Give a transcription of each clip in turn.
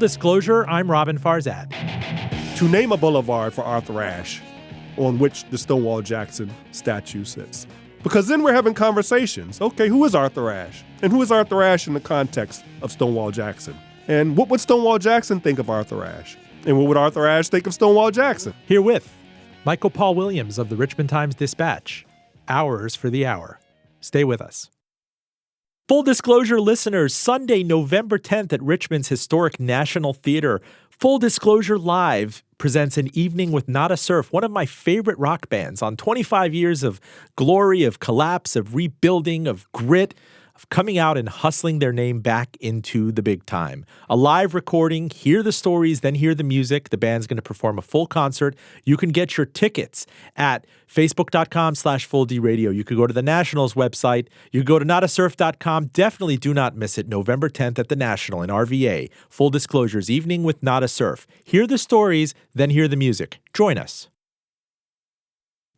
disclosure, I'm Robin Farzad. To name a boulevard for Arthur Ashe, on which the Stonewall Jackson statue sits. Because then we're having conversations. Okay, who is Arthur Ashe? And who is Arthur Ashe in the context of Stonewall Jackson? And what would Stonewall Jackson think of Arthur Ashe? And what would Arthur Ashe think of Stonewall Jackson? Herewith, Michael Paul Williams of the Richmond Times-Dispatch. Hours for the hour. Stay with us. Full disclosure, listeners, Sunday, November 10th at Richmond's historic National Theater, Full Disclosure Live presents an evening with Not a Surf, one of my favorite rock bands, on 25 years of glory, of collapse, of rebuilding, of grit, of coming out and hustling their name back into the big time. A live recording, hear the stories, then hear the music. The band's going to perform a full concert. You can get your tickets at facebook.com/FullDRadio. You could go to the National's website. You could go to notasurf.com. Definitely do not miss it. November 10th at the National in RVA. Full disclosures, evening with Not a Surf. Hear the stories, then hear the music. Join us.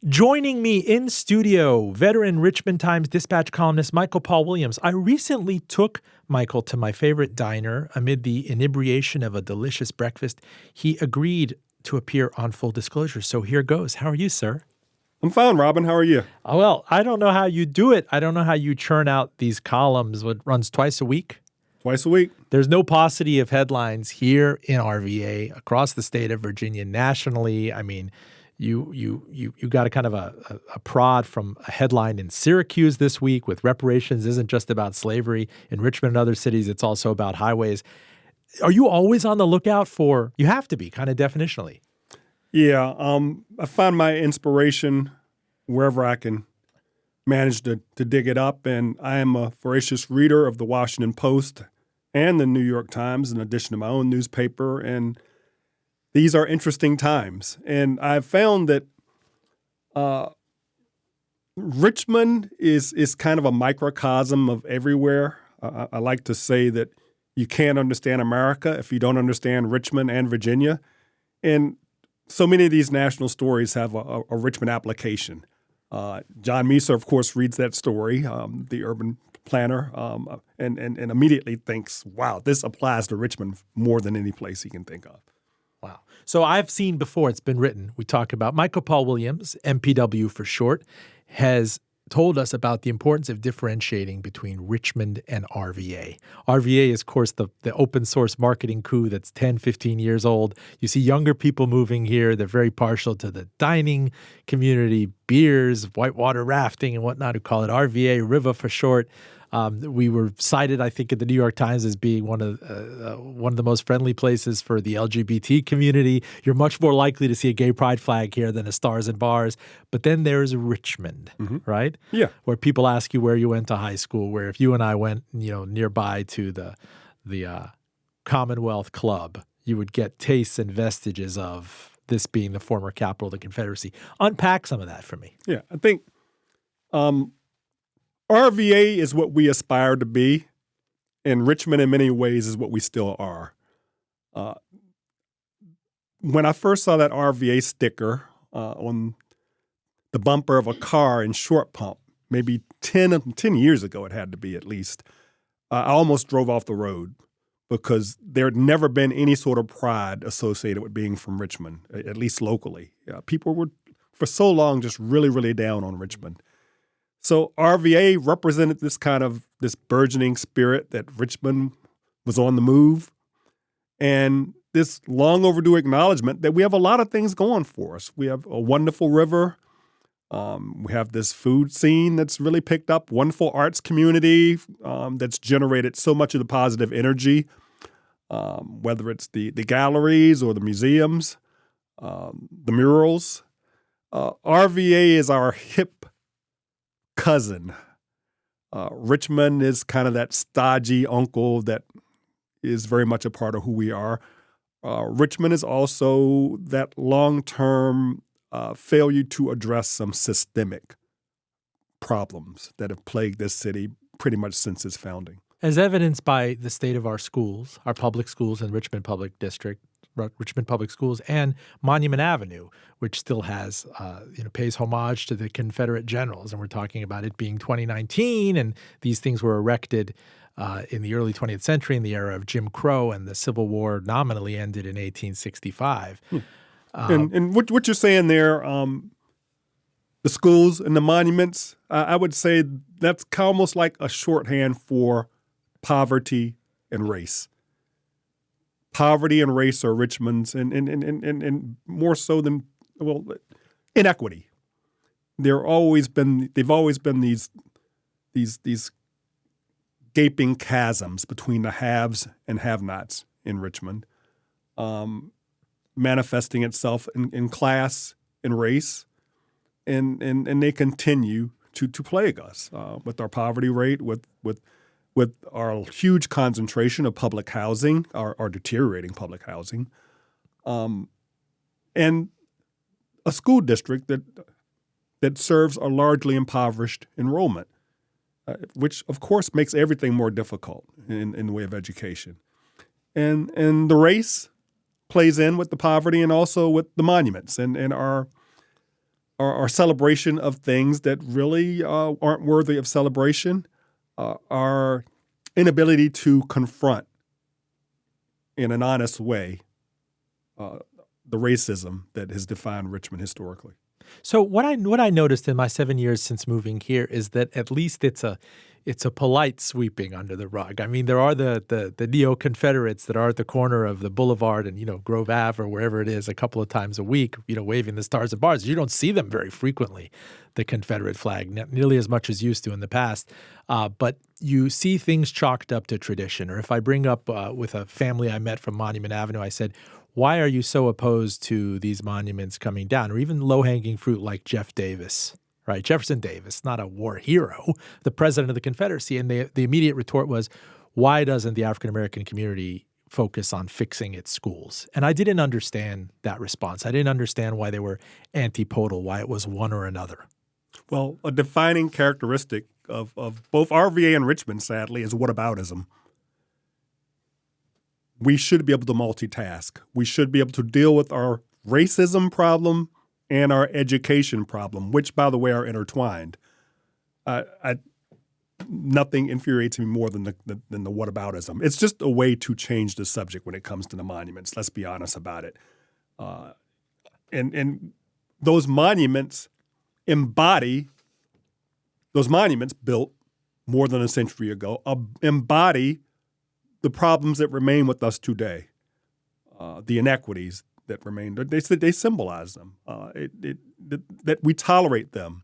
Joining me in studio, veteran Richmond Times-Dispatch columnist Michael Paul Williams. I recently took Michael to my favorite diner amid the inebriation of a delicious breakfast. He agreed to appear on Full Disclosure, so here goes. How are you, sir? I'm fine, Robin. How are you? Well, I don't know how you do it. I don't know how you churn out these columns. What runs twice a week? Twice a week. There's no paucity of headlines here in RVA, across the state of Virginia, nationally. I mean, you got a kind of a prod from a headline in Syracuse this week with reparations isn't just about slavery. In Richmond and other cities, it's also about highways. Are you always on the lookout for, you have to be, kind of definitionally? Yeah, I find my inspiration wherever I can manage to dig it up, and I am a voracious reader of the Washington Post and the New York Times, in addition to my own newspaper, and these are interesting times. And I've found that Richmond is kind of a microcosm of everywhere. I like to say that you can't understand America if you don't understand Richmond and Virginia. And so many of these national stories have a Richmond application. John Meeser, of course, reads that story, the urban planner, and immediately thinks, wow, this applies to Richmond more than any place he can think of. Wow. So I've seen before, it's been written, we talk about Michael Paul Williams, MPW for short, has told us about the importance of differentiating between Richmond and RVA. RVA is, of course, the open source marketing coup that's 10, 15 years old. You see younger people moving here. They're very partial to the dining community, beers, whitewater rafting and whatnot, who call it RVA, Riva for short. We were cited, I think, in the New York Times as being one of the most friendly places for the LGBT community. You're much more likely to see a gay pride flag here than a Stars and Bars. But then there's Richmond, right? Yeah. Where people ask you where you went to high school, where if you and I went, nearby to the Commonwealth Club, you would get tastes and vestiges of this being the former capital of the Confederacy. Unpack some of that for me. Yeah, I think RVA is what we aspire to be, and Richmond in many ways is what we still are. When I first saw that RVA sticker on the bumper of a car in Short Pump, maybe 10 years ago it had to be at least, I almost drove off the road because there had never been any sort of pride associated with being from Richmond, at least locally. People were, for so long, just really, really down on Richmond. So RVA represented this burgeoning spirit that Richmond was on the move, and this long overdue acknowledgement that we have a lot of things going for us. We have a wonderful river. We have this food scene that's really picked up, wonderful arts community that's generated so much of the positive energy, whether it's the galleries or the museums, the murals. RVA is our hip cousin. Richmond is kind of that stodgy uncle that is very much a part of who we are. Richmond is also that long-term failure to address some systemic problems that have plagued this city pretty much since its founding. As evidenced by the state of our schools, our public schools in Richmond Public District, Richmond Public Schools, and Monument Avenue, which still has, pays homage to the Confederate generals. And we're talking about it being 2019, and these things were erected in the early 20th century, in the era of Jim Crow, and the Civil War nominally ended in 1865. And what you're saying there, the schools and the monuments, I would say that's almost like a shorthand for poverty and race. Poverty and race are Richmond's, and more so than, well, inequity. They've always been these gaping chasms between the haves and have-nots in Richmond, manifesting itself in class and race, and they continue to plague us with our poverty rate, with our huge concentration of public housing, our deteriorating public housing, and a school district that serves a largely impoverished enrollment, which of course makes everything more difficult in the way of education. And the race plays in with the poverty and also with the monuments and our celebration of things that really aren't worthy of celebration, our inability to confront in an honest way the racism that has defined Richmond historically. So what I noticed in my 7 years since moving here is that at least it's a polite sweeping under the rug. I mean, there are the neo-Confederates that are at the corner of the boulevard and, Grove Ave or wherever it is a couple of times a week, waving the stars and bars. You don't see them very frequently, the Confederate flag, nearly as much as used to in the past. But you see things chalked up to tradition. Or if I bring up with a family I met from Monument Avenue, I said, why are you so opposed to these monuments coming down? Or even low-hanging fruit like Jeff Davis, right? Jefferson Davis, not a war hero, the president of the Confederacy. And the immediate retort was, why doesn't the African-American community focus on fixing its schools? And I didn't understand that response. I didn't understand why they were antipodal, why it was one or another. Well, a defining characteristic of both RVA and Richmond, sadly, is whataboutism. We should be able to multitask. We should be able to deal with our racism problem and our education problem, which, by the way, are intertwined. Nothing infuriates me more than the whataboutism. It's just a way to change the subject when it comes to the monuments. Let's be honest about it. And those monuments built more than a century ago embody the problems that remain with us today, the inequities that remain. They symbolize them. That we tolerate them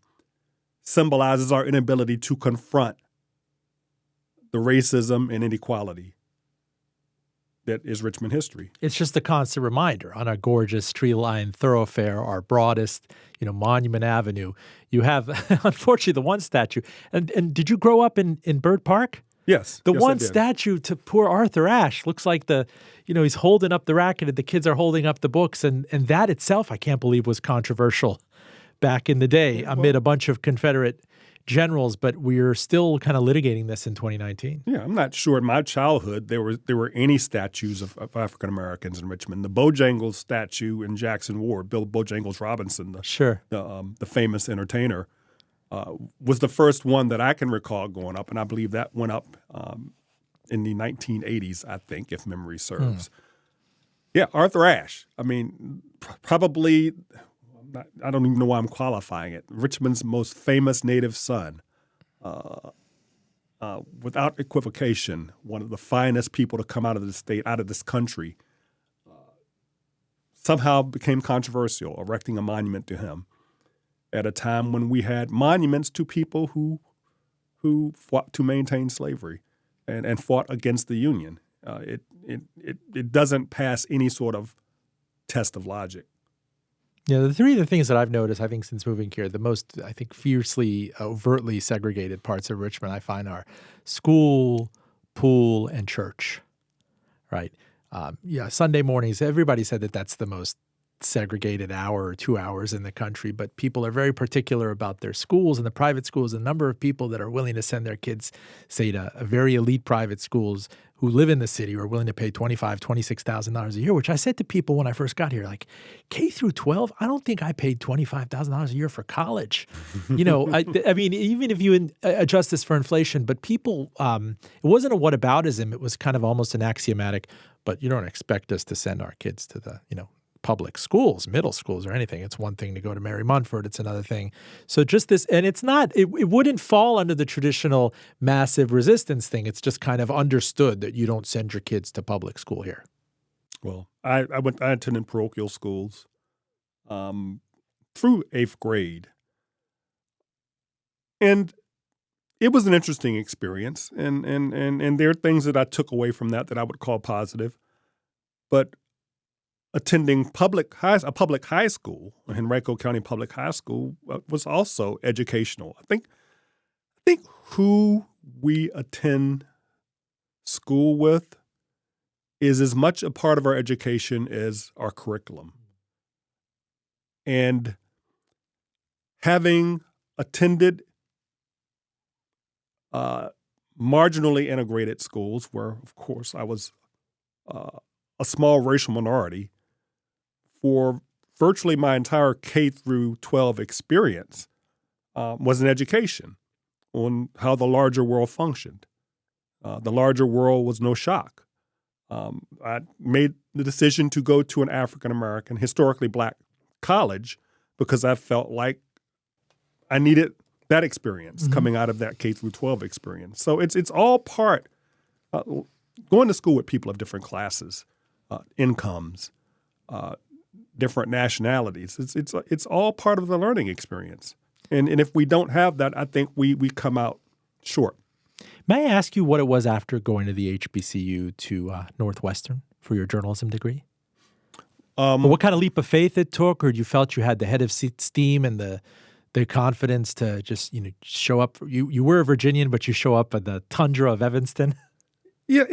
symbolizes our inability to confront the racism and inequality that is Richmond history. It's just a constant reminder on a gorgeous tree-lined thoroughfare, our broadest, Monument Avenue. You have, unfortunately, the one statue. And did you grow up in Byrd Park? Yes. The yes, one statue to poor Arthur Ashe looks like he's holding up the racket and the kids are holding up the books. And that itself, I can't believe, was controversial back in the day amid a bunch of Confederate generals. But we're still kind of litigating this in 2019. Yeah, I'm not sure in my childhood there were any statues of African Americans in Richmond. The Bojangles statue in Jackson Ward, Bill Bojangles Robinson, the famous entertainer, was the first one that I can recall going up, and I believe that went up in the 1980s, I think, if memory serves. Yeah, Arthur Ashe. I mean, probably, I don't even know why I'm qualifying it, Richmond's most famous native son. Without equivocation, one of the finest people to come out of the state, out of this country, somehow became controversial, erecting a monument to him at a time when we had monuments to people who fought to maintain slavery and fought against the Union. It doesn't pass any sort of test of logic. Yeah, the three of the things that I've noticed, I think, since moving here, the most, I think, fiercely, overtly segregated parts of Richmond, I find, are school, pool, and church, right? Sunday mornings, everybody said that that's the most segregated hour or 2 hours in the country, but people are very particular about their schools and the private schools. The number of people that are willing to send their kids, say, to very elite private schools who live in the city are willing to pay $25,000, $26,000 a year, which I said to people when I first got here, like K through 12, I don't think I paid $25,000 a year for college. I mean, even if you adjust this for inflation, but people, it wasn't a whataboutism. It was kind of almost an axiomatic, but you don't expect us to send our kids to the, public schools, middle schools or anything. It's one thing to go to Mary Munford. It's another thing. So just this, and it's not, it wouldn't fall under the traditional massive resistance thing. It's just kind of understood that you don't send your kids to public school here. Well, I attended parochial schools through 8th grade. And it was an interesting experience. And there are things that I took away from that I would call positive. But attending a public high school, Henrico County Public High School, was also educational. I think who we attend school with is as much a part of our education as our curriculum. And having attended marginally integrated schools, where, of course, I was a small racial minority, for virtually my entire K through 12 experience was an education on how the larger world functioned. The larger world was no shock. I made the decision to go to an African-American, historically black college because I felt like I needed that experience coming out of that K through 12 experience. So it's all part, going to school with people of different classes, incomes, different nationalities. It's all part of the learning experience. And if we don't have that, I think we come out short. May I ask you what it was after going to the HBCU to Northwestern for your journalism degree? What kind of leap of faith it took, or you felt you had the head of steam and the confidence to just show up? You were a Virginian, but you show up at the tundra of Evanston. Yeah,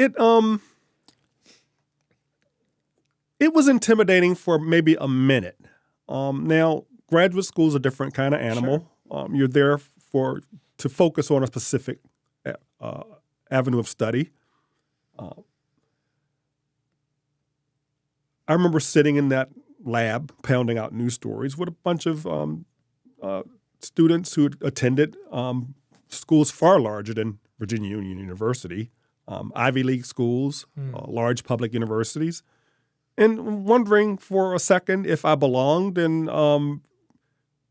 it was intimidating for maybe a minute. Now, graduate school is a different kind of animal. Sure. You're there to focus on a specific avenue of study. I remember sitting in that lab pounding out news stories with a bunch of students who attended schools far larger than Virginia Union University, Ivy League schools, large public universities, and wondering for a second if I belonged, and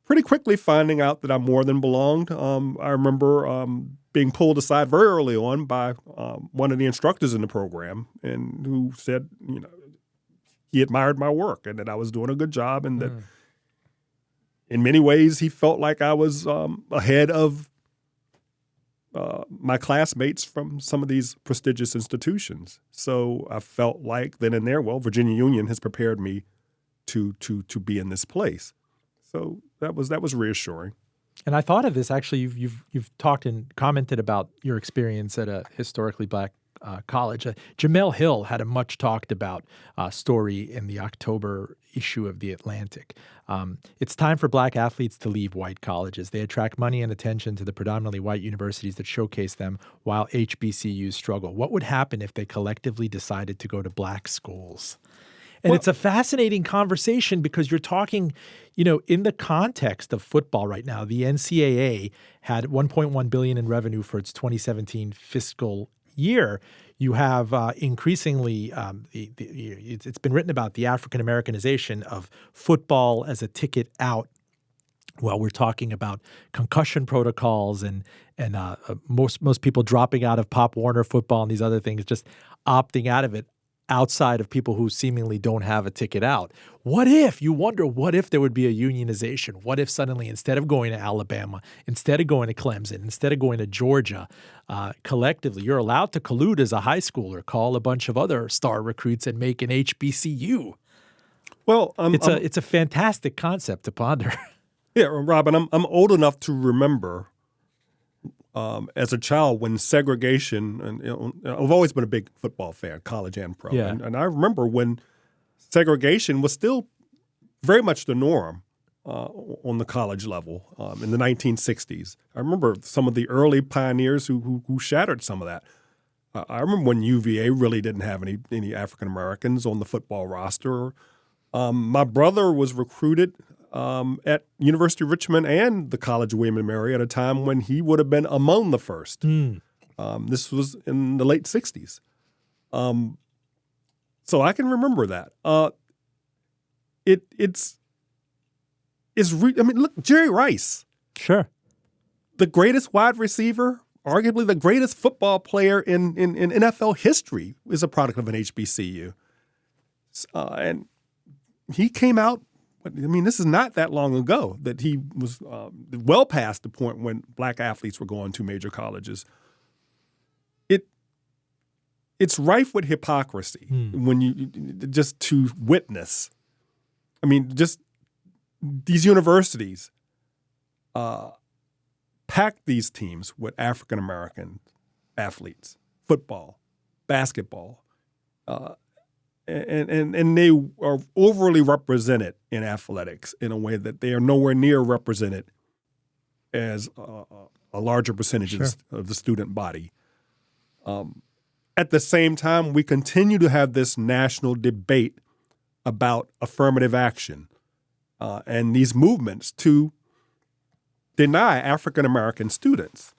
pretty quickly finding out that I more than belonged. I remember being pulled aside very early on by one of the instructors in the program, and who said, he admired my work and that I was doing a good job, and that in many ways he felt like I was ahead of my classmates from some of these prestigious institutions. So I felt like then and there, well, Virginia Union has prepared me to be in this place. So that was reassuring. And I thought of this, actually, you've talked and commented about your experience at a historically black college. Jamel Hill had a much talked about story in the October issue of The Atlantic. It's time for black athletes to leave white colleges. They attract money and attention to the predominantly white universities that showcase them, while HBCUs struggle. What would happen if they collectively decided to go to black schools? And it's a fascinating conversation because you're talking, in the context of football right now. The NCAA had $1.1 billion in revenue for its 2017 fiscal year. You have increasingly, it's been written about the African Americanization of football as a ticket out. Well, we're talking about concussion protocols and most people dropping out of Pop Warner football and these other things, just opting out of it, outside of people who seemingly don't have a ticket out. What if there would be a unionization? What if suddenly, instead of going to Alabama, instead of going to Clemson, instead of going to Georgia, collectively you're allowed to collude as a high schooler, call a bunch of other star recruits and make an HBCU? Well, it's a fantastic concept to ponder. Yeah, Robin, I'm old enough to remember as a child when segregation, and I've always been a big football fan, college and pro. Yeah. And I remember when segregation was still very much the norm on the college level in the 1960s. I remember some of the early pioneers who shattered some of that. I remember when UVA really didn't have any African Americans on the football roster. My brother was recruited at University of Richmond and the College of William and Mary at a time when he would have been among the first. This was in the late 60s. So I can remember that. Look, Jerry Rice. Sure. The greatest wide receiver, arguably the greatest football player in NFL history, is a product of an HBCU. And he came out, this is not that long ago that he was well past the point when black athletes were going to major colleges. It's rife with hypocrisy when you just to witness. Just these universities pack these teams with African American athletes, football, basketball, and they are overly represented in athletics in a way that they are nowhere near represented as a larger percentage of the student body. At the same time, we continue to have this national debate about affirmative action and these movements to deny African American students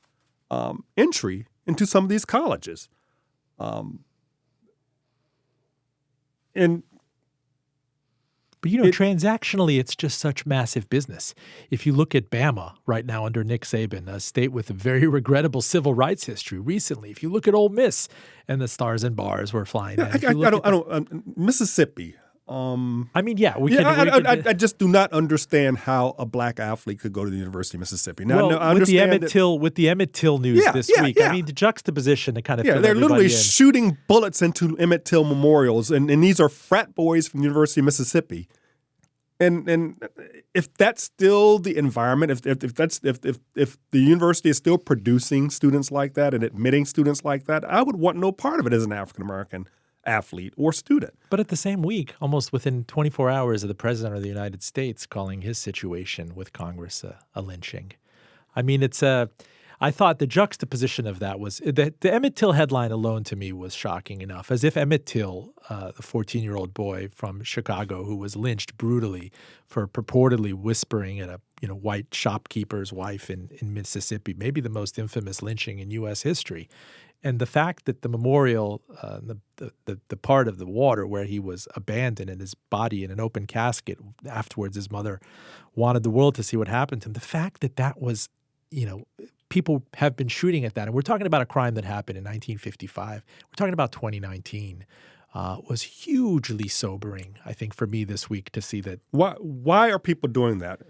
entry into some of these colleges. But, transactionally, it's just such massive business. If you look at Bama right now under Nick Saban, a state with a very regrettable civil rights history recently. If you look at Ole Miss and the stars and bars we're flying at. Mississippi. I just do not understand how a black athlete could go to the University of Mississippi. Now, I with the understand Emmett Till news this week, the juxtaposition to kind of they're literally shooting bullets into Emmett Till memorials, and these are frat boys from the University of Mississippi. And if that's still the environment, if the university is still producing students like that and admitting students like that, I would want no part of it as an African American athlete or student. But at the same week, almost within 24 hours of the president of the United States calling his situation with Congress a lynching. I thought the juxtaposition of that was that the Emmett Till headline alone to me was shocking enough, as if Emmett Till, the 14-year-old boy from Chicago who was lynched brutally for purportedly whispering at a white shopkeeper's wife in Mississippi, maybe the most infamous lynching in U.S. history. And the fact that the memorial, the part of the water where he was abandoned and his body in an open casket, afterwards his mother wanted the world to see what happened to him. The fact that was, people have been shooting at that. And we're talking about a crime that happened in 1955. We're talking about 2019. Was hugely sobering, I think, for me this week to see that. Why are people doing that?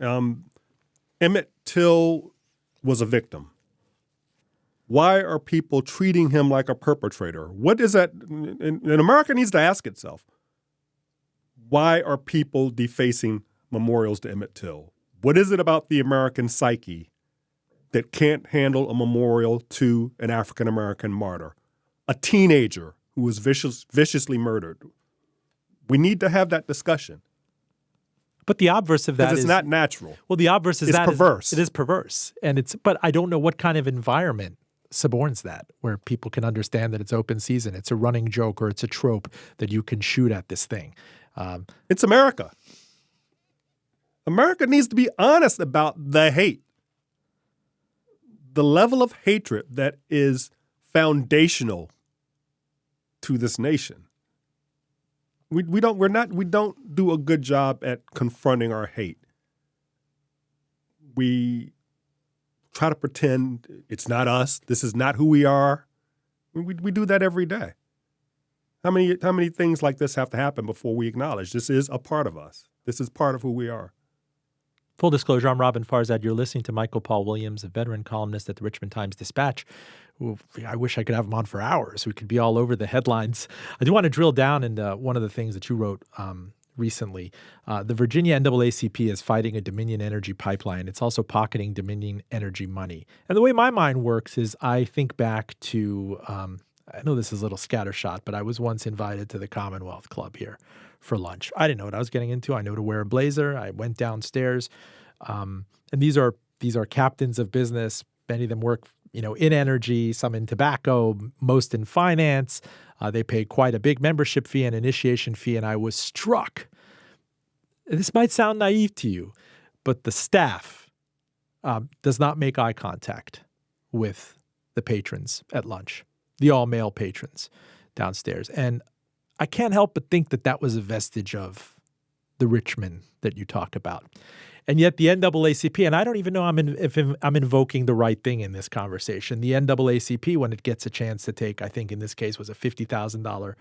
Emmett Till was a victim. Why are people treating him like a perpetrator? What is that? And America needs to ask itself, why are people defacing memorials to Emmett Till? What is it about the American psyche that can't handle a memorial to an African-American martyr, a teenager who was viciously murdered? We need to have that discussion. But the obverse of that is not natural. Well, the obverse is that perverse. It is perverse, but I don't know what kind of environment suborns that, where people can understand that it's open season, it's a running joke, or it's a trope that you can shoot at this thing. It's America. America needs to be honest about the hate. The level of hatred that is foundational to this nation. We don't do a good job at confronting our hate. We try to pretend it's not us. This is not who we are. We do that every day. How many things like this have to happen before we acknowledge this is a part of us? This is part of who we are. Full disclosure, I'm Robin Farzad. You're listening to Michael Paul Williams, a veteran columnist at the Richmond Times-Dispatch. I wish I could have him on for hours. We could be all over the headlines. I do want to drill down into one of the things that you wrote recently. The Virginia NAACP is fighting a Dominion Energy pipeline. It's also pocketing Dominion Energy money. And the way my mind works is I think back to, I know this is a little scattershot, but I was once invited to the Commonwealth Club here for lunch. I didn't know what I was getting into. I know to wear a blazer. I went downstairs. And these are captains of business. Many of them work in energy, some in tobacco, most in finance. They pay quite a big membership fee and initiation fee. And I was struck. This might sound naive to you, but the staff does not make eye contact with the patrons at lunch, the all-male patrons downstairs. And I can't help but think that that was a vestige of the Richmond that you talk about. And yet the NAACP, and I don't even know if I'm invoking the right thing in this conversation, the NAACP, when it gets a chance to take, I think in this case was a $50,000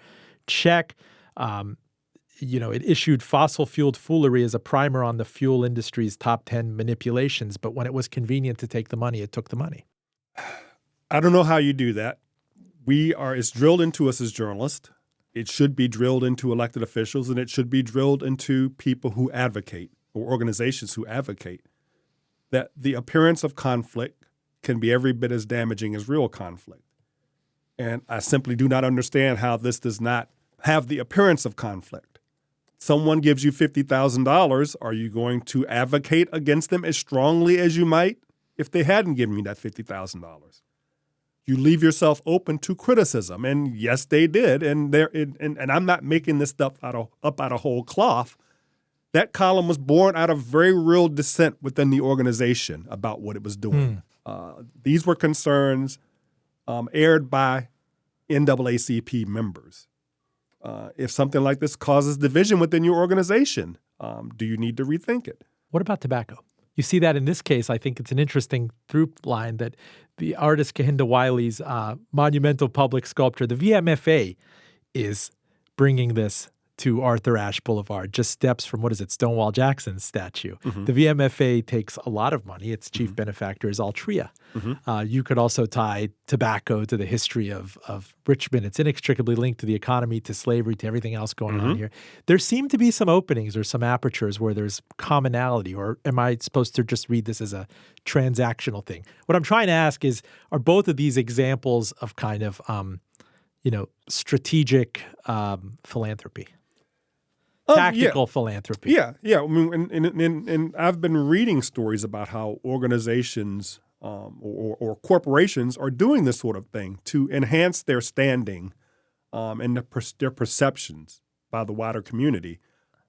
check, it issued fossil-fueled foolery as a primer on the fuel industry's top 10 manipulations. But when it was convenient to take the money, it took the money. I don't know how you do that. It's drilled into us as journalists. It should be drilled into elected officials, and it should be drilled into people who advocate or organizations who advocate that the appearance of conflict can be every bit as damaging as real conflict. And I simply do not understand how this does not have the appearance of conflict. Someone gives you $50,000. Are you going to advocate against them as strongly as you might if they hadn't given you that $50,000? You leave yourself open to criticism, and yes, they did. And I'm not making this stuff up out of whole cloth. That column was born out of very real dissent within the organization about what it was doing. These were concerns aired by NAACP members. If something like this causes division within your organization, do you need to rethink it? What about tobacco? You see that in this case. I think it's an interesting through line that the artist Kehinde Wiley's monumental public sculpture, the VMFA, is bringing this to Arthur Ashe Boulevard, just steps from, Stonewall Jackson's statue. Mm-hmm. The VMFA takes a lot of money. Its chief benefactor is Altria. Mm-hmm. You could also tie tobacco to the history of Richmond. It's inextricably linked to the economy, to slavery, to everything else going on here. There seem to be some openings or some apertures where there's commonality, or am I supposed to just read this as a transactional thing? What I'm trying to ask is, are both of these examples of kind of, strategic philanthropy? Tactical philanthropy. Yeah. I mean, and I've been reading stories about how organizations or corporations are doing this sort of thing to enhance their standing and their perceptions by the wider community.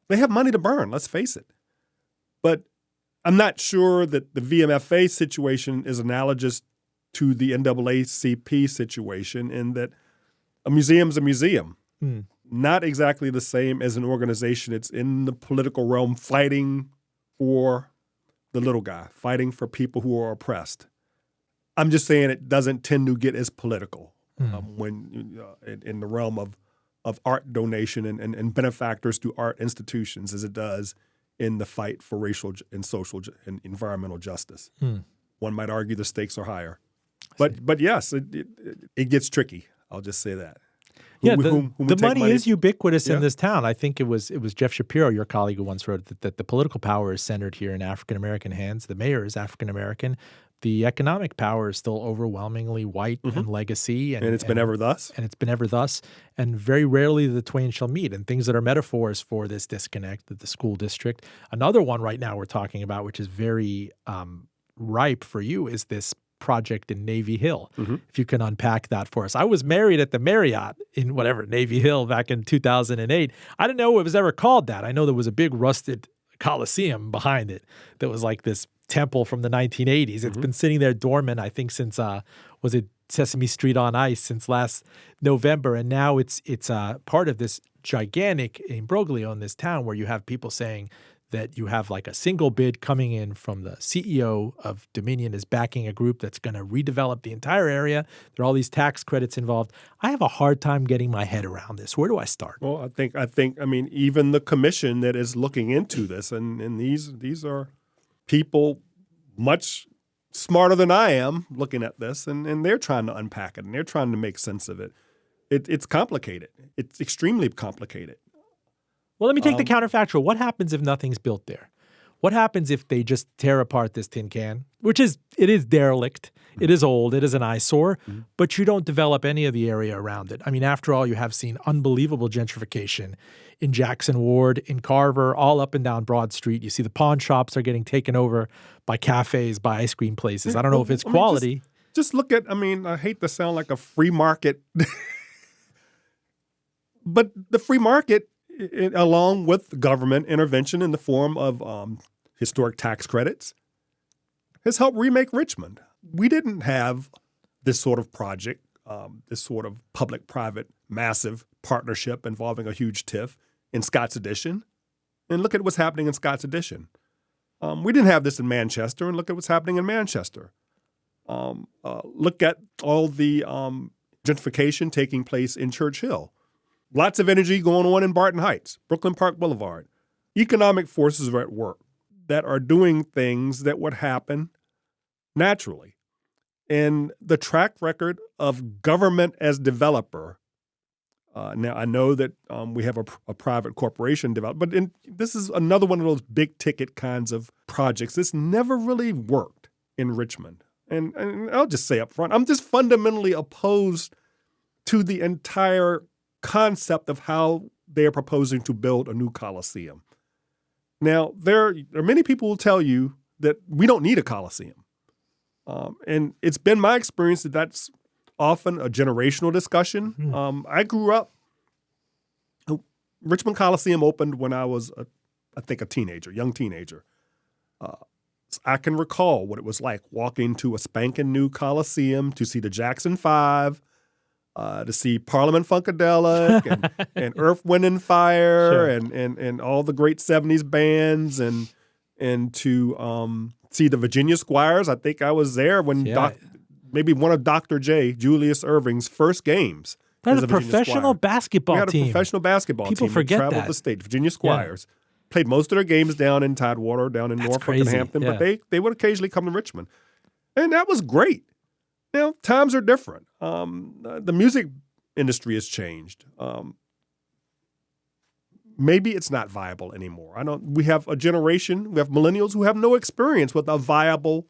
They have money to burn, let's face it. But I'm not sure that the VMFA situation is analogous to the NAACP situation in that a museum's a museum. Not exactly the same as an organization. It's in the political realm fighting for the little guy, fighting for people who are oppressed. I'm just saying it doesn't tend to get as political when in the realm of art donation and benefactors to art institutions as it does in the fight for racial and social and environmental justice. One might argue the stakes are higher. But yes, it gets tricky. I'll just say that. The money is ubiquitous in this town. I think it was Jeff Shapiro, your colleague, who once wrote that the political power is centered here in African-American hands. The mayor is African-American. The economic power is still overwhelmingly white and legacy. And it's been ever thus. And it's been ever thus. And very rarely the twain shall meet. And things that are metaphors for this disconnect, that the school district. Another one right now we're talking about, which is very ripe for you, is this project in Navy Hill. If you can unpack that for us. I was married at the Marriott in Navy Hill back in 2008. I didn't know it was ever called that. I know there was a big rusted Coliseum behind it that was like this temple from the 1980s. It's been sitting there dormant, I think, since Sesame Street on Ice since last November. And now it's part of this gigantic imbroglio in this town where you have people saying that you have like a single bid coming in from the CEO of Dominion is backing a group that's going to redevelop the entire area. There are all these tax credits involved. I have a hard time getting my head around this. Where do I start? Well, I mean, even the commission that is looking into this, and these are people much smarter than I am looking at this, and they're trying to unpack it, and they're trying to make sense of it. It's complicated. It's extremely complicated. Well, let me take the counterfactual. What happens if nothing's built there? What happens if they just tear apart this tin can, it is derelict, it is old, it is an eyesore, but you don't develop any of the area around it? I mean, after all, you have seen unbelievable gentrification in Jackson Ward, in Carver, all up and down Broad Street. You see the pawn shops are getting taken over by cafes, by ice cream places. I don't know if it's quality. Just look at, I hate to sound like a free market, but the free market, along with government intervention in the form of historic tax credits, has helped remake Richmond. We didn't have this sort of project, this sort of public-private massive partnership involving a huge TIF in Scott's Addition. And look at what's happening in Scott's Addition. We didn't have this in Manchester, and look at what's happening in Manchester. Look at all the gentrification taking place in Church Hill. Lots of energy going on in Barton Heights, Brooklyn Park Boulevard. Economic forces are at work that are doing things that would happen naturally. And the track record of government as developer, now I know that we have a private corporation develop, but this is another one of those big ticket kinds of projects. This never really worked in Richmond. And I'll just say up front, I'm just fundamentally opposed to the entire concept of how they are proposing to build a new Coliseum. Now, there are many people who tell you that we don't need a Coliseum. And it's been my experience that that's often a generational discussion. Mm-hmm. I grew up, Richmond Coliseum opened when I was, a young teenager. I can recall what it was like walking to a spanking new Coliseum to see the Jackson 5, to see Parliament Funkadelic and Earth, Wind and Fire, sure. and all the great 70s bands and to see the Virginia Squires. I think I was there when maybe one of Dr. J, Julius Erving's first games. That's a professional basketball team. We had a professional basketball People team. forget that traveled that. the state, Virginia Squires. Yeah. Played most of their games down in Tidewater, down in Norfolk and Hampton, but they would occasionally come to Richmond. And that was great. Now, times are different. The music industry has changed. Maybe it's not viable anymore. We have a generation, we have millennials who have no experience with a viable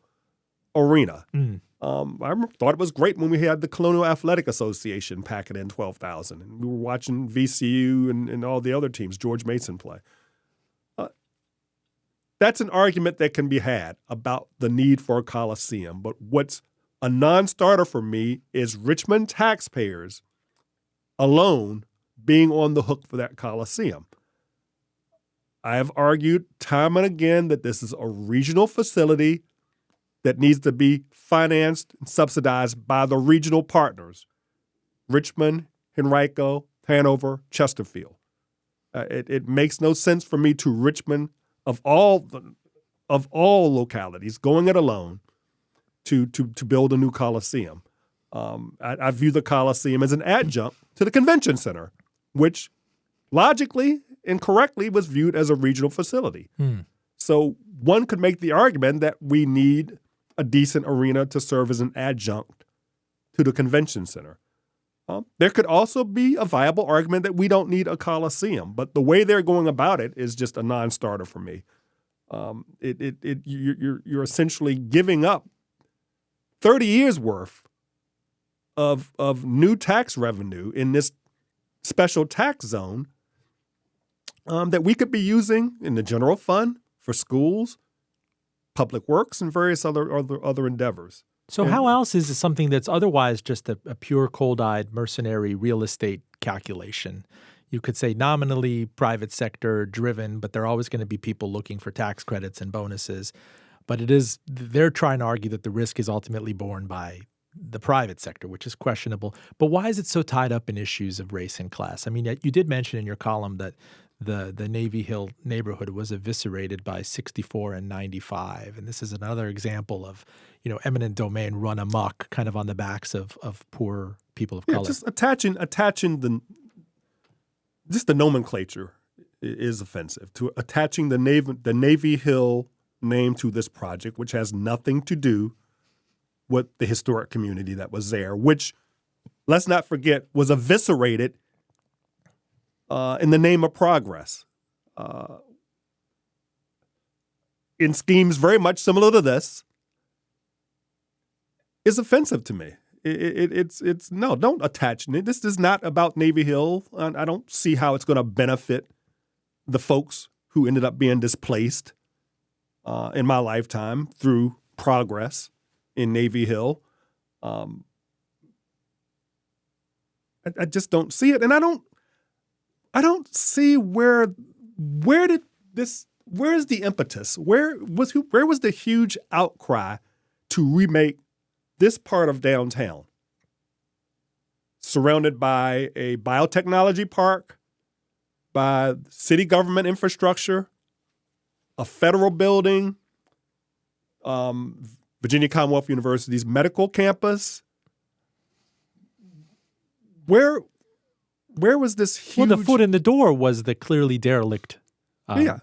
arena. Mm. I thought it was great when we had the Colonial Athletic Association packing in 12,000, and we were watching VCU and all the other teams, George Mason play. That's an argument that can be had about the need for a Coliseum. But what's a non-starter for me is Richmond taxpayers alone being on the hook for that Coliseum. I have argued time and again that this is a regional facility that needs to be financed and subsidized by the regional partners, Richmond, Henrico, Hanover, Chesterfield. It makes no sense for me to Richmond, of all localities, going it alone to build a new Coliseum. I view the Coliseum as an adjunct to the convention center, which logically and correctly was viewed as a regional facility. So one could make the argument that we need a decent arena to serve as an adjunct to the convention center. There could also be a viable argument that we don't need a Coliseum, but the way they're going about it is just a non-starter for me. You're essentially giving up 30 years worth of new tax revenue in this special tax zone that we could be using in the general fund for schools, public works, and various other endeavors. So how else is it something that's otherwise just a pure cold-eyed mercenary real estate calculation? You could say nominally private sector driven, but there are always going to be people looking for tax credits and bonuses. But they're trying to argue that the risk is ultimately borne by the private sector, which is questionable. But why is it so tied up in issues of race and class? I mean, you did mention in your column that the Navy Hill neighborhood was eviscerated by 64 and 95. And this is another example of, eminent domain run amok kind of on the backs of poor people of color. Just attaching the nomenclature is offensive. To attaching the Navy Hill name to this project, which has nothing to do with the historic community that was there, which, let's not forget, was eviscerated in the name of progress. In schemes very much similar to this, is offensive to me. It's no, don't attach. This is not about Navy Hill. I don't see how it's going to benefit the folks who ended up being displaced in my lifetime through progress in Navy Hill. I just don't see it, and I don't see where's the impetus? Where was the huge outcry to remake this part of downtown, surrounded by a biotechnology park, by city government infrastructure, a federal building, Virginia Commonwealth University's medical campus? Where was this huge... Well, the foot in the door was the clearly derelict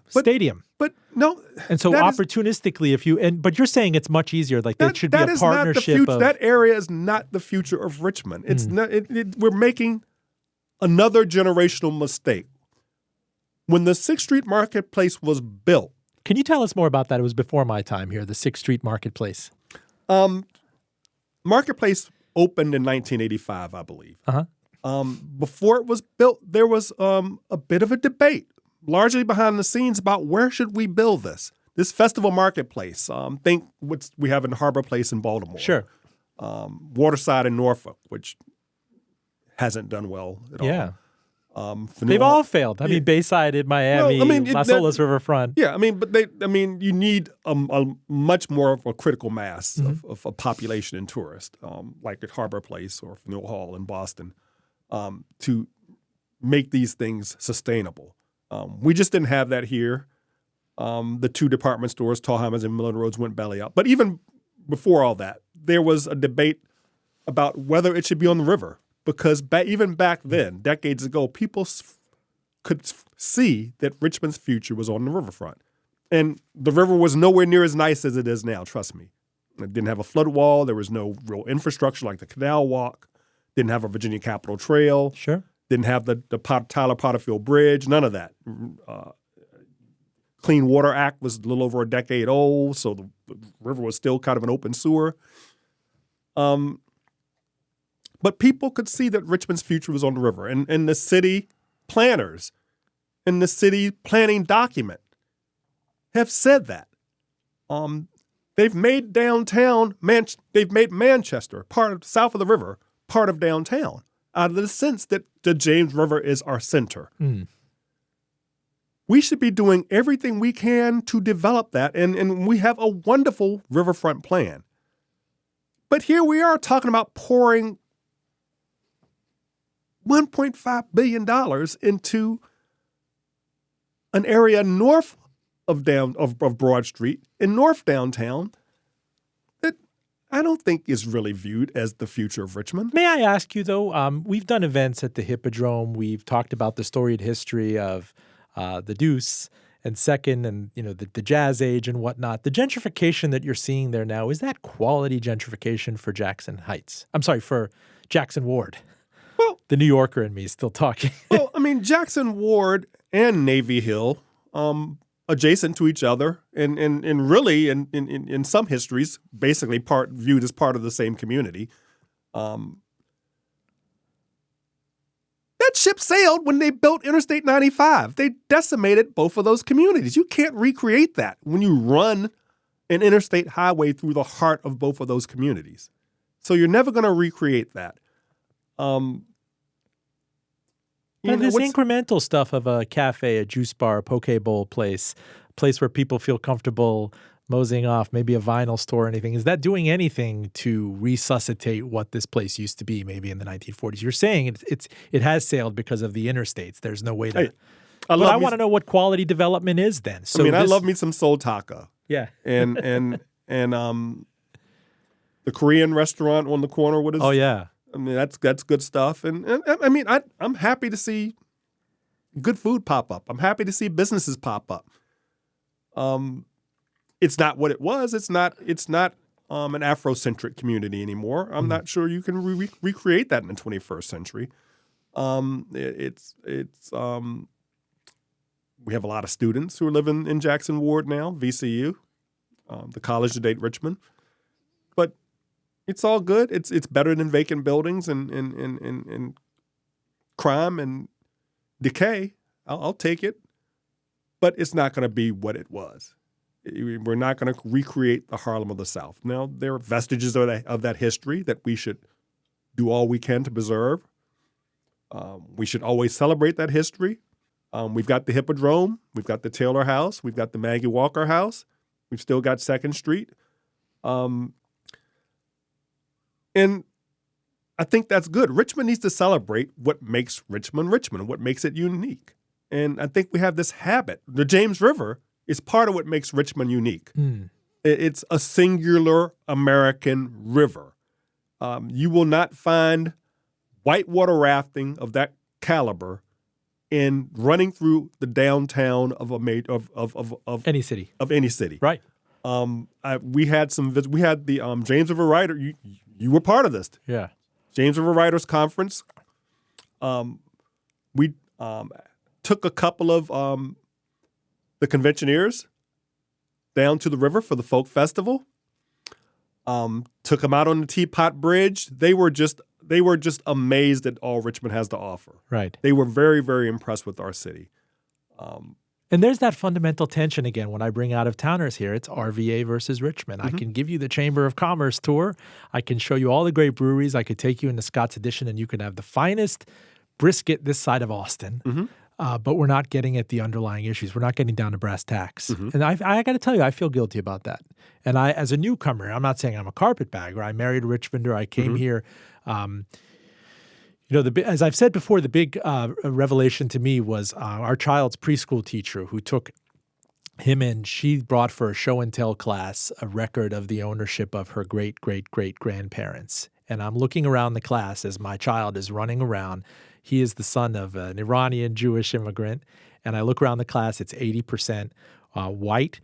stadium. But no... And so opportunistically, but you're saying it's much easier, like there should be a partnership of... That area is not the future of Richmond. It's not. We're making another generational mistake. When the 6th Street Marketplace was built... Can you tell us more about that? It was before my time here, the 6th Street Marketplace. Marketplace opened in 1985, I believe. Uh-huh. Before it was built, there was a bit of a debate, largely behind the scenes, about where should we build this festival marketplace. Think what we have in Harbor Place in Baltimore. Sure. Waterside in Norfolk, which hasn't done well at all. Yeah. They've all failed. I mean, Bayside in Miami, Las Olas Riverfront. Yeah, you need a much more of a critical mass of a population and tourists, like at Harbor Place or Faneuil Hall in Boston, to make these things sustainable. We just didn't have that here. The 2 department stores, Tallheimers and Millen Roads, went belly up. But even before all that, there was a debate about whether it should be on the river. Because even back then, decades ago, people could see that Richmond's future was on the riverfront. And the river was nowhere near as nice as it is now, trust me. It didn't have a flood wall. There was no real infrastructure like the Canal Walk. Didn't have a Virginia Capitol Trail. Sure. Didn't have the Tyler Potterfield Bridge. None of that. Clean Water Act was a little over a decade old, so the river was still kind of an open sewer. But people could see that Richmond's future was on the river. And the city planners in the city planning document have said that. They've made downtown, they've made Manchester, south of the river, part of downtown, out of the sense that the James River is our center. We should be doing everything we can to develop that, and we have a wonderful riverfront plan. But here we are talking about pouring $1.5 billion into an area north of Broad Street in North Downtown that I don't think is really viewed as the future of Richmond. May I ask you, though, we've done events at the Hippodrome. We've talked about the storied history of the Deuce and Second and, the Jazz Age and whatnot. The gentrification that you're seeing there now, is that quality gentrification for Jackson Heights? I'm sorry, for Jackson Ward. Well, the New Yorker in me is still talking. Well, Jackson Ward and Navy Hill, adjacent to each other, and really in some histories, basically viewed as part of the same community. That ship sailed when they built Interstate 95. They decimated both of those communities. You can't recreate that when you run an interstate highway through the heart of both of those communities. So you're never going to recreate that. This incremental stuff of a cafe, a juice bar, a poke bowl place where people feel comfortable moseying off, maybe a vinyl store or anything. Is that doing anything to resuscitate what this place used to be maybe in the 1940s? You're saying it has sailed because of the interstates. There's no way to... Hey, I want to know what quality development is then. So I love me some Soul Taka. Yeah. And the Korean restaurant on the corner, what is it? Oh, yeah. That's good stuff. And I'm happy to see good food pop up. I'm happy to see businesses pop up. It's not what it was. It's not an Afrocentric community anymore. I'm not sure you can recreate that in the 21st century. We have a lot of students who are living in Jackson Ward now, VCU, the College of Dade Richmond. But it's all good. It's better than vacant buildings and crime and decay. I'll take it. But it's not going to be what it was. We're not going to recreate the Harlem of the South. Now, there are vestiges of that history that we should do all we can to preserve. We should always celebrate that history. We've got the Hippodrome. We've got the Taylor House. We've got the Maggie Walker House. We've still got 2nd Street. And I think that's good. Richmond needs to celebrate what makes Richmond Richmond, what makes it unique. And I think we have this habit. The James River is part of what makes Richmond unique. It's a singular American river. You will not find whitewater rafting of that caliber in running through the downtown of Any city. Of any city. Right. We had the James River Writer. You were part of this. Yeah. James River Writers Conference. We took a couple of the conventioneers down to the river for the folk festival. Took them out on the Teapot Bridge. They were just amazed at all Richmond has to offer. Right. They were very, very impressed with our city. And there's that fundamental tension again when I bring out-of-towners here. It's RVA versus Richmond. I can give you the Chamber of Commerce tour. I can show you all the great breweries. I could take you into Scott's Addition, and you can have the finest brisket this side of Austin. But we're not getting at the underlying issues. We're not getting down to brass tacks. And I got to tell you, I feel guilty about that. And I, as a newcomer, I'm not saying I'm a carpetbagger. I married a Richmonder. I came here. As I've said before, the big revelation to me was our child's preschool teacher who took him in. She brought for a show and tell class a record of the ownership of her great-great-great-grandparents. And I'm looking around the class as my child is running around. He is the son of an Iranian Jewish immigrant. And I look around the class, it's 80% white,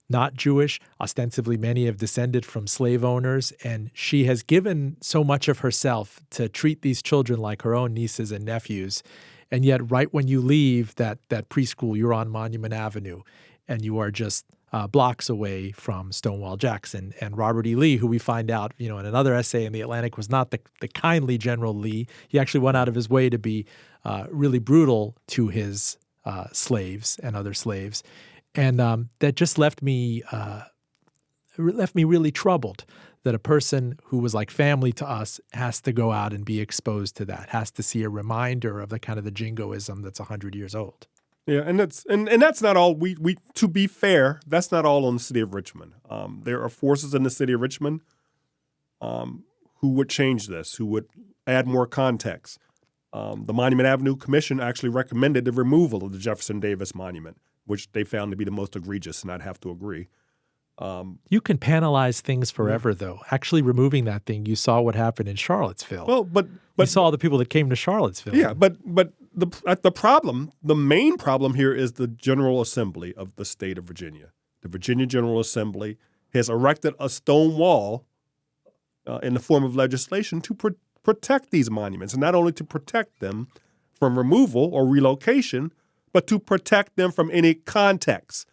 not Jewish. Ostensibly, many have descended from slave owners. And she has given so much of herself to treat these children like her own nieces and nephews. And yet, right when you leave that preschool, you're on Monument Avenue, and you are just blocks away from Stonewall Jackson. And Robert E. Lee, who we find out, in another essay in The Atlantic, was not the kindly General Lee. He actually went out of his way to be really brutal to his slaves and other slaves. And that just left me really troubled that a person who was like family to us has to go out and be exposed to that, has to see a reminder of the kind of the jingoism that's 100 years old. Yeah, and that's not all. We to be fair, that's not all on the city of Richmond. There are forces in the city of Richmond who would change this, who would add more context. The Monument Avenue Commission actually recommended the removal of the Jefferson Davis Monument, which they found to be the most egregious, and I'd have to agree. You can panelize things forever, though. Actually removing that thing, you saw what happened in Charlottesville. Well, but you saw the people that came to Charlottesville. Yeah, but the main problem here is the General Assembly of the state of Virginia. The Virginia General Assembly has erected a stone wall in the form of legislation to protect these monuments, and not only to protect them from removal or relocation, but to protect them from any context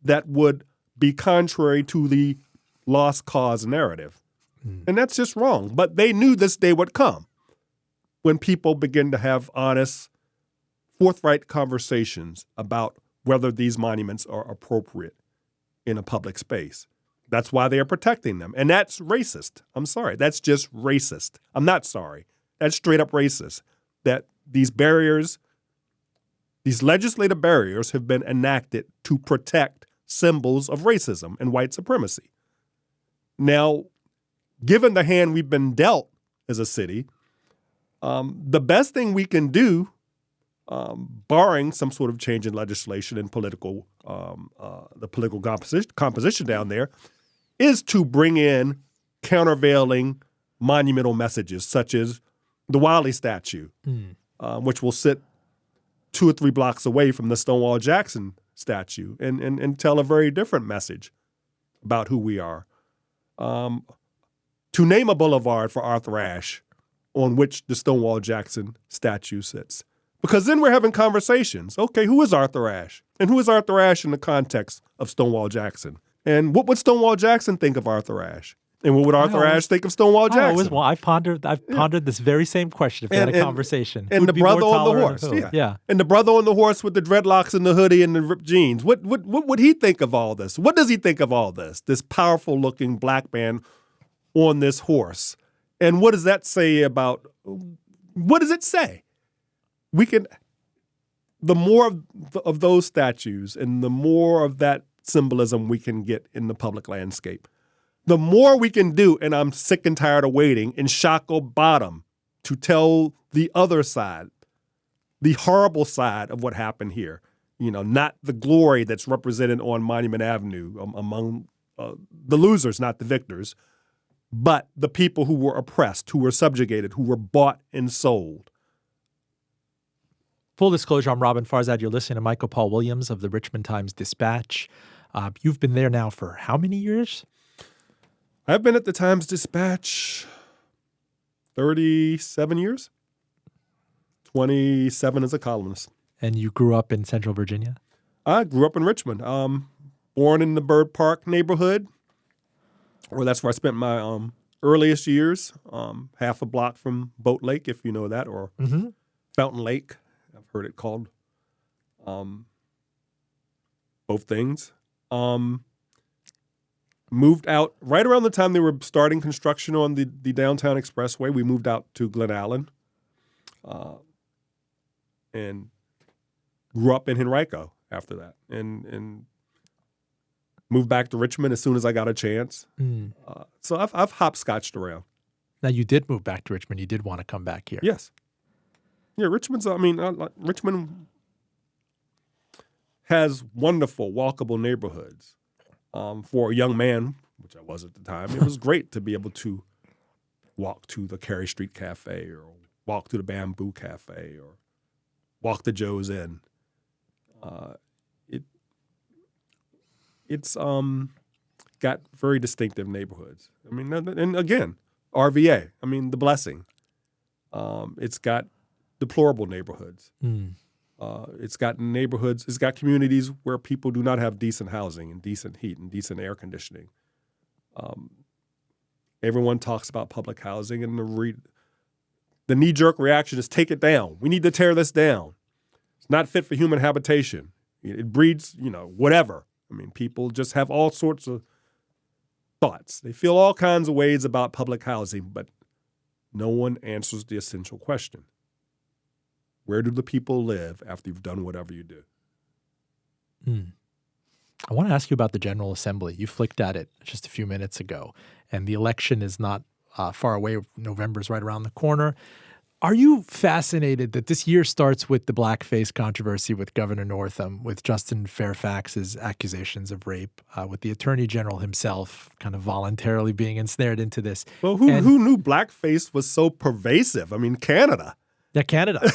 that would be contrary to the lost cause narrative. And that's just wrong. But they knew this day would come when people begin to have honest, forthright conversations about whether these monuments are appropriate in a public space. That's why they are protecting them. And that's racist. I'm sorry. That's just racist. I'm not sorry. That's straight up racist. That these barriers, these legislative barriers have been enacted to protect symbols of racism and white supremacy. Now, given the hand we've been dealt as a city, the best thing we can do, barring some sort of change in legislation and the political composition down there, is to bring in countervailing monumental messages, such as the Wiley statue, which will sit 2 or 3 blocks away from the Stonewall Jackson statue and tell a very different message about who we are. To name a boulevard for Arthur Ashe on which the Stonewall Jackson statue sits. Because then we're having conversations. Okay, who is Arthur Ashe? And who is Arthur Ashe in the context of Stonewall Jackson? And what would Stonewall Jackson think of Arthur Ashe? And what would Arthur Ashe think of Stonewall Jackson? I've pondered this very same question. If we had a conversation. And the brother on the horse. Yeah. And the brother on the horse with the dreadlocks and the hoodie and the ripped jeans. What would he think of all this? What does he think of all this? This powerful looking black man on this horse. And what does that say about, what does it say? The more of those statues and the more of that symbolism we can get in the public landscape, the more we can do, and I'm sick and tired of waiting, and shackle bottom to tell the other side, the horrible side of what happened here. Not the glory that's represented on Monument Avenue among the losers, not the victors, but the people who were oppressed, who were subjugated, who were bought and sold. Full disclosure, I'm Robin Farzad. You're listening to Michael Paul Williams of the Richmond Times-Dispatch. You've been there now for how many years? I've been at the Times-Dispatch 37 years, 27 as a columnist. And you grew up in Central Virginia? I grew up in Richmond, born in the Bird Park neighborhood, where that's where I spent my earliest years, half a block from Boat Lake, if you know that, or Fountain Lake. I've heard it called. Both things. Moved out right around the time they were starting construction on the downtown expressway. We moved out to Glen Allen and grew up in Henrico after that and moved back to Richmond as soon as I got a chance. So I've hopscotched around. Now, you did move back to Richmond. You did want to come back here. Yes. Yeah, Richmond has wonderful, walkable neighborhoods. For a young man, which I was at the time, it was great to be able to walk to the Carey Street Cafe or walk to the Bamboo Cafe or walk to Joe's Inn. It's got very distinctive neighborhoods. I mean, and again, RVA, the blessing. It's got deplorable neighborhoods. It's got communities where people do not have decent housing and decent heat and decent air conditioning. Everyone talks about public housing, and the knee-jerk reaction is take it down. We need to tear this down. It's not fit for human habitation. It breeds, whatever. People just have all sorts of thoughts. They feel all kinds of ways about public housing, but no one answers the essential question. Where do the people live after you've done whatever you do? I want to ask you about the General Assembly. You flicked at it just a few minutes ago, and the election is not far away. November's right around the corner. Are you fascinated that this year starts with the blackface controversy with Governor Northam, with Justin Fairfax's accusations of rape, with the Attorney General himself kind of voluntarily being ensnared into this? Well, who knew blackface was so pervasive? Canada. Yeah, Canada.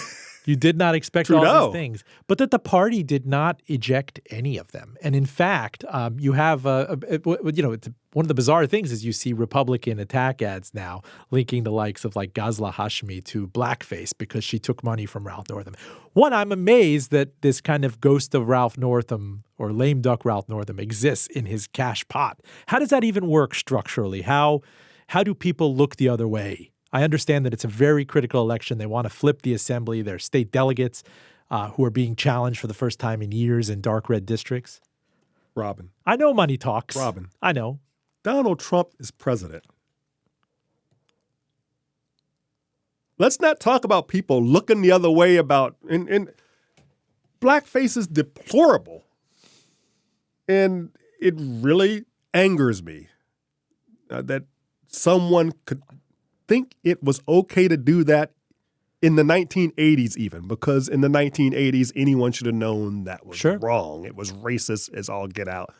You did not expect Trudeau. all these things, but that the party did not eject any of them. And in fact, you have it's one of the bizarre things is you see Republican attack ads now linking the likes of like Ghazla Hashmi to blackface because she took money from Ralph Northam. One, I'm amazed that this kind of ghost of Ralph Northam or lame duck Ralph Northam exists in his cash pot. How does that even work structurally? How do people look the other way? I understand that it's a very critical election. They want to flip the assembly. There are state delegates who are being challenged for the first time in years in dark red districts. Robin. I know money talks. Robin. I know. Donald Trump is president. Let's not talk about people looking the other way about, and blackface is deplorable. And it really angers me that someone could think it was okay to do that in the 1980s even, because in the 1980s, anyone should have known that was wrong. It was racist as all get out.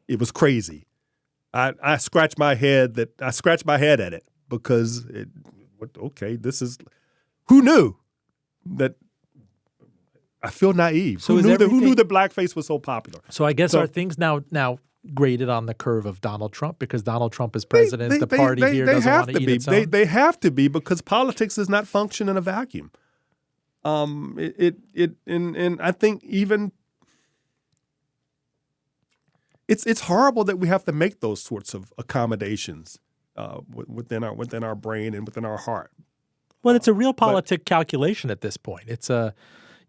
It was crazy. I scratched my head at it because this is, who knew that? I feel naive. So who knew that blackface was so popular? So I guess are things now graded on the curve of Donald Trump because Donald Trump is president? The party here doesn't want to eat its own? They have to be because politics does not function in a vacuum. And I think even it's horrible that we have to make those sorts of accommodations within our brain and within our heart. Well, it's a real politic calculation at this point. It's a,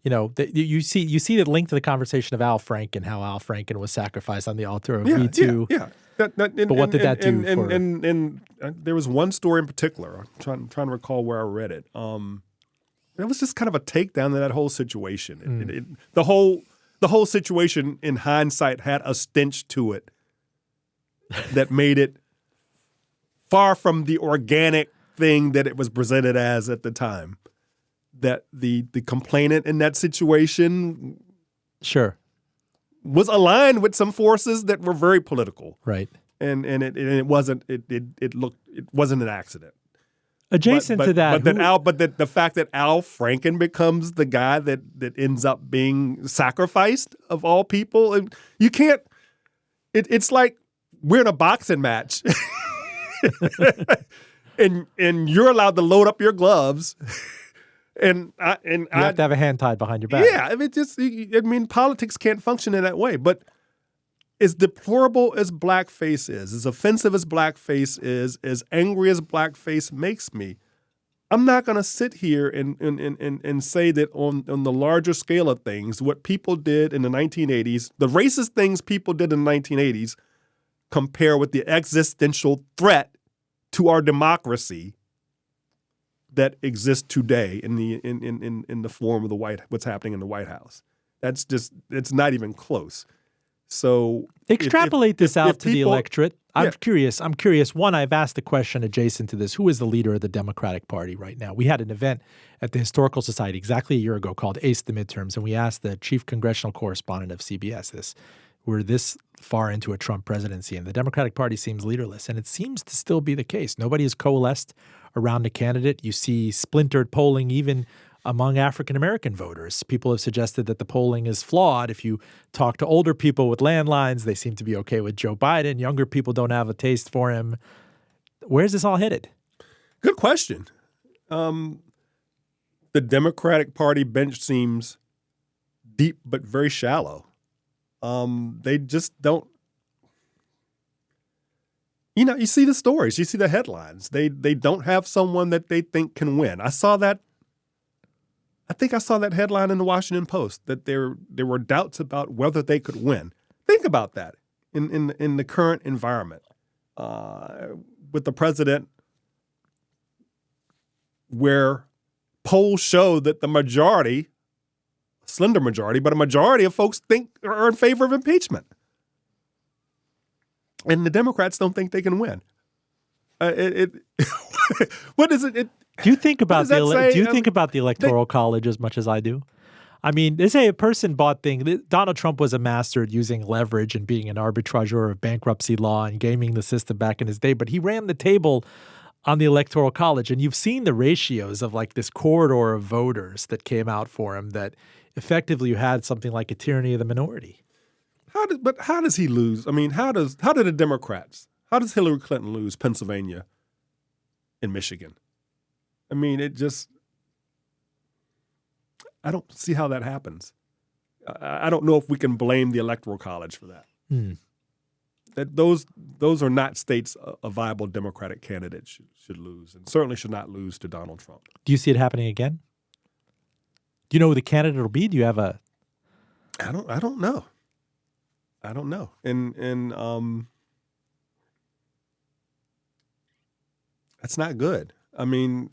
you see the link to the conversation of Al Franken, how Al Franken was sacrificed on the altar of Me Too. Yeah. But what did that do for? And there was one story in particular. I'm trying to recall where I read it. It was just kind of a takedown of that whole situation. The whole situation, in hindsight, had a stench to it that made it far from the organic thing that it was presented as at the time. That the complainant in that situation, sure, was aligned with some forces that were very political, right? And it wasn't an accident. Adjacent to that, but the fact that Al Franken becomes the guy that ends up being sacrificed of all people, and you can't. It's like we're in a boxing match, and you're allowed to load up your gloves. And you have to have a hand tied behind your back. Yeah, politics can't function in that way. But as deplorable as blackface is, as offensive as blackface is, as angry as blackface makes me, I'm not going to sit here and say that on the larger scale of things, what people did in the 1980s, the racist things people did in the 1980s, compare with the existential threat to our democracy that exists today in the form of what's happening in the White House. It's not even close. So extrapolate this out to the electorate. I'm Yeah. curious. One, I've asked the question adjacent to this: who is the leader of the Democratic Party right now? We had an event at the Historical Society exactly a year ago called Ace the Midterms, and we asked the chief congressional correspondent of CBS this. We're this far into a Trump presidency, and the Democratic Party seems leaderless, and it seems to still be the case. Nobody has coalesced around a candidate. You see splintered polling even among African-American voters. People have suggested that the polling is flawed. If you talk to older people with landlines, they seem to be okay with Joe Biden. Younger people don't have a taste for him. Where's this all headed? Good question. The Democratic Party bench seems deep but very shallow. They just don't. You see the stories, you see the headlines. They don't have someone that they think can win. I think I saw that headline in the Washington Post that there were doubts about whether they could win. Think about that in the current environment with the president, where polls show that the majority, slender majority, but a majority of folks think are in favor of impeachment. And the Democrats don't think they can win. What is it? Do you think about the Electoral College as much as I do? I mean, they say a person bought things. Donald Trump was a master at using leverage and being an arbitrageur of bankruptcy law and gaming the system back in his day. But he ran the table on the Electoral College, and you've seen the ratios of like this corridor of voters that came out for him. That effectively you had something like a tyranny of the minority. How does he lose? I mean, how did the Democrats? How does Hillary Clinton lose Pennsylvania and Michigan? I mean, I don't see how that happens. I don't know if we can blame the Electoral College for that. That those are not states a viable Democratic candidate should lose, and certainly should not lose to Donald Trump. Do you see it happening again? Do you know who the candidate will be? Do you have a? I don't know. And that's not good. I mean,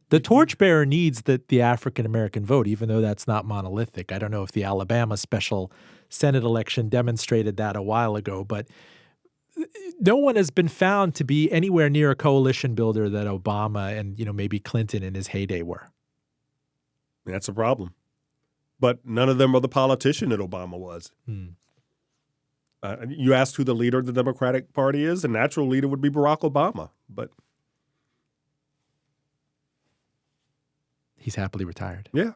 the torchbearer needs the African-American vote, even though that's not monolithic. I don't know if the Alabama special Senate election demonstrated that a while ago, but no one has been found to be anywhere near a coalition builder that Obama and, maybe Clinton in his heyday were. That's a problem. But none of them are the politician that Obama was. You asked who the leader of the Democratic Party is. The natural leader would be Barack Obama, but he's happily retired. Yeah.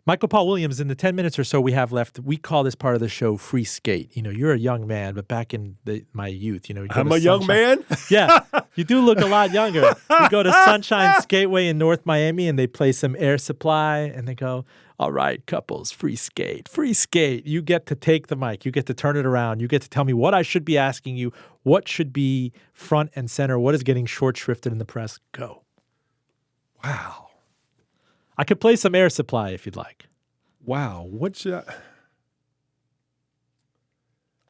Michael Paul Williams, in the 10 minutes or so we have left, we call this part of the show free skate. You're a young man, but back in my youth, I'm a young man? Yeah, you do look a lot younger. You go to Sunshine Skateway in North Miami and they play some Air Supply and they go, All right, couples, free skate, free skate. You get to take the mic. You get to turn it around. You get to tell me what I should be asking you, what should be front and center, what is getting short shrifted in the press. Go. Wow. I could play some Air Supply if you'd like. Wow.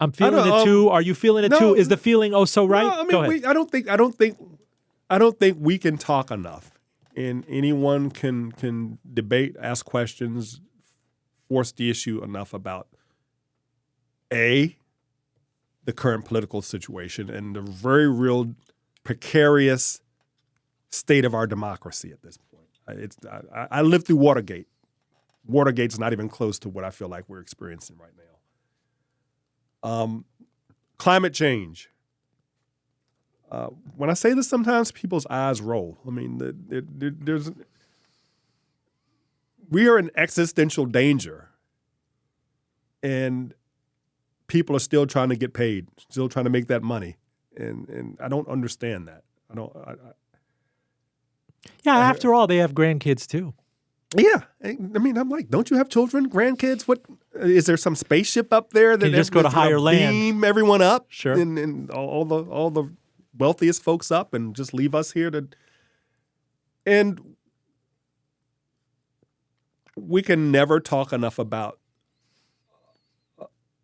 I'm feeling it too. Are you feeling it too? Is the feeling so right? No, I mean, Go ahead. I don't think we can talk enough. And anyone can debate, ask questions, force the issue enough about the current political situation and the very real precarious state of our democracy at this point. I lived through Watergate. Watergate's not even close to what I feel like we're experiencing right now. Climate change. When I say this, sometimes people's eyes roll. I mean, we are in existential danger, and people are still trying to get paid, still trying to make that money, and I don't understand that. After all, they have grandkids too. Yeah, I mean, I'm like, don't you have children, grandkids? What is there some spaceship up there that you just go to higher land, beam everyone up, sure, and all the wealthiest folks up, and just leave us here to? And we can never talk enough about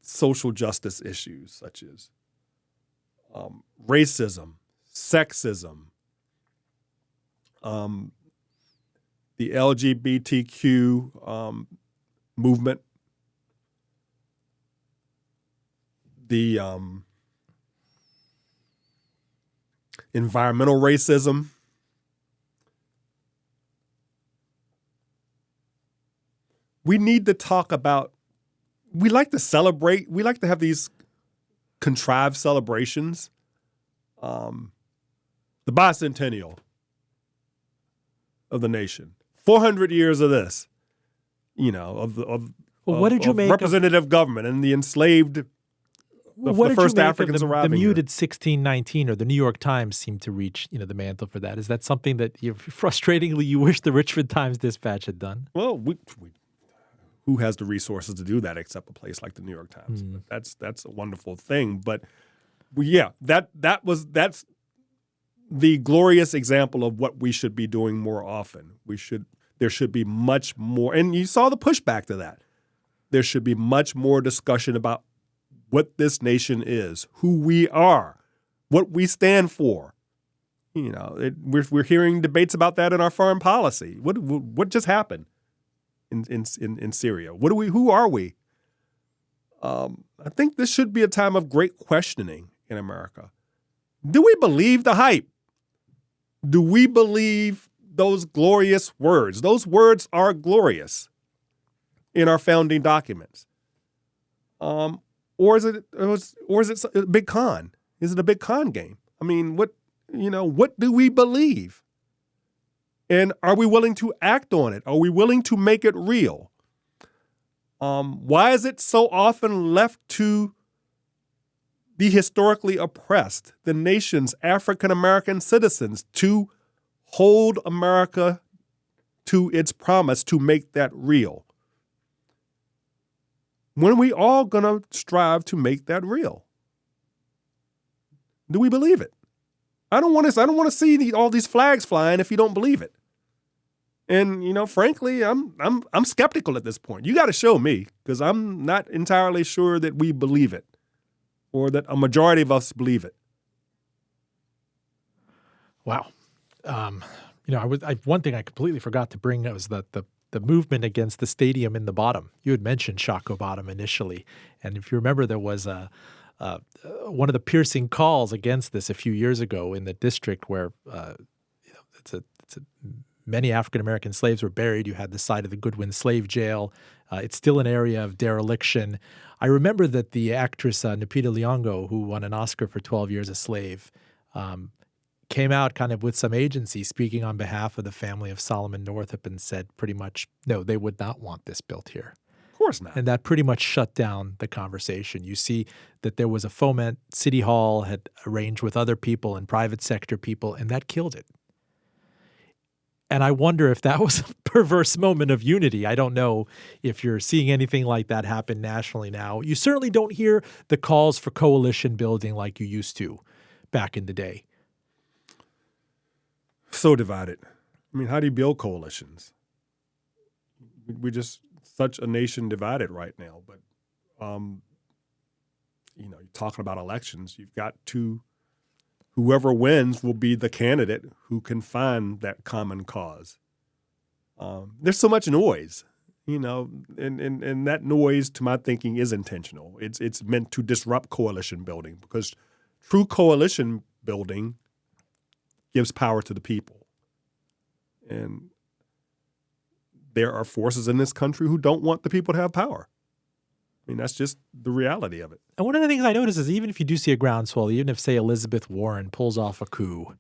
social justice issues such as racism, sexism, the LGBTQ movement, the environmental racism. We need to talk about, we like to celebrate, we like to have these contrived celebrations. The bicentennial of the nation. 400 years of this, what did you make representative government and the enslaved, the first Africans arriving the muted here. 1619, or the New York Times seemed to reach, the mantle for that. Is that something that frustratingly you wish the Richmond Times-Dispatch had done? Well, who has the resources to do that except a place like the New York Times? That's a wonderful thing. But that's the glorious example of what we should be doing more often. There should be much more, and you saw the pushback to that. There should be much more discussion about what this nation is, who we are, what we stand for. We're hearing debates about that in our foreign policy. What just happened in Syria? Who are we? I think this should be a time of great questioning in America. Do we believe the hype? Do we believe those glorious words? Those words are glorious in our founding documents. Or is it a big con? Is it a big con game? I mean, what do we believe? And are we willing to act on it? Are we willing to make it real? Why is it so often left to the historically oppressed, the nation's African-American citizens, to hold America to its promise to make that real? When are we all going to strive to make that real? Do we believe it? I don't want to see all these flags flying if you don't believe it. And frankly, I'm skeptical at this point. You got to show me, because I'm not entirely sure that we believe it, or that a majority of us believe it. Wow. One thing I completely forgot to bring was the movement against the stadium in the bottom. You had mentioned Shockoe Bottom initially, and if you remember, there was one of the piercing calls against this a few years ago in the district where many African American slaves were buried. You had the site of the Goodwin Slave Jail. It's still an area of dereliction. I remember that the actress Lupita Nyong'o, who won an Oscar for 12 Years a Slave, came out kind of with some agency, speaking on behalf of the family of Solomon Northup, and said pretty much, no, they would not want this built here. Of course not. And that pretty much shut down the conversation. You see that there was a foment. City Hall had arranged with other people and private sector people, and that killed it. And I wonder if that was a perverse moment of unity. I don't know if you're seeing anything like that happen nationally now. You certainly don't hear the calls for coalition building like you used to back in the day. So divided. I mean, how do you build coalitions? We're just such a nation divided right now. But, you're talking about elections. You've got whoever wins will be the candidate who can find that common cause. There's so much noise, and that noise, to my thinking, is intentional. It's meant to disrupt coalition building, because true coalition building gives power to the people. And there are forces in this country who don't want the people to have power. I mean, that's just the reality of it. And one of the things I notice is even if you do see a groundswell, even if, say, Elizabeth Warren pulls off a coup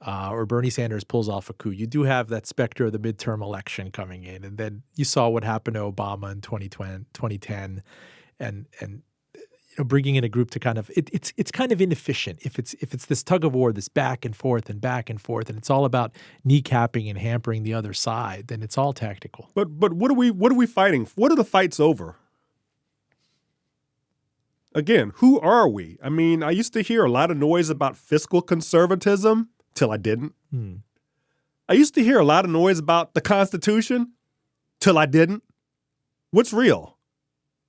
or Bernie Sanders pulls off a coup, you do have that specter of the midterm election coming in. And then you saw what happened to Obama in 2010 and bringing in a group to kind of it's kind of inefficient if it's this tug of war, this back and forth, and it's all about kneecapping and hampering the other side, then it's all tactical. But what are we fighting? What are the fights over? Again, who are we? I mean, I used to hear a lot of noise about fiscal conservatism till I didn't. I used to hear a lot of noise about the Constitution till I didn't. What's real?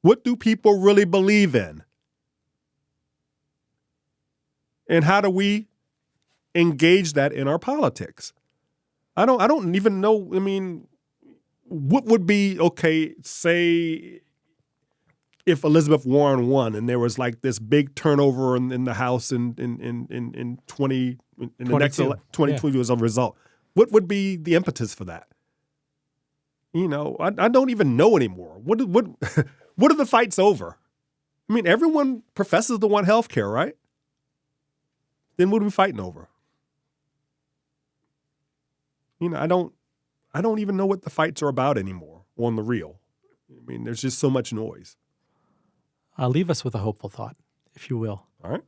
What do people really believe in? And how do we engage that in our politics? I don't even know. I mean, what would be okay, say, if Elizabeth Warren won and there was like this big turnover in the House in 2022 as a result, what would be the impetus for that? I don't even know anymore. What are the fights over? I mean, everyone professes to want health care, right? Then what are we fighting over? I don't even know what the fights are about anymore on the real. I mean, there's just so much noise. Leave us with a hopeful thought, if you will. All right.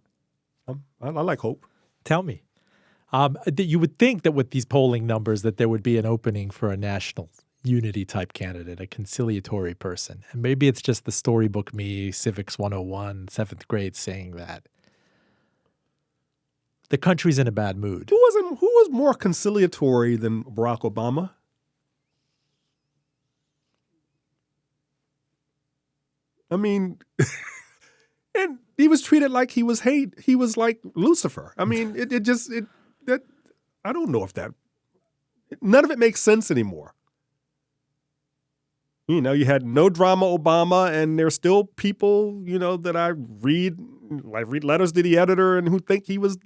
I like hope. Tell me. You would think that with these polling numbers that there would be an opening for a national unity type candidate, a conciliatory person. And maybe it's just the storybook me, Civics 101, 7th grade saying that. The country's in a bad mood. Who was more conciliatory than Barack Obama? I mean, and he was treated like he was hate. He was like Lucifer. I mean, I don't know if none of it makes sense anymore. You had no drama Obama, and there's still people, that I read letters to the editor and who think he was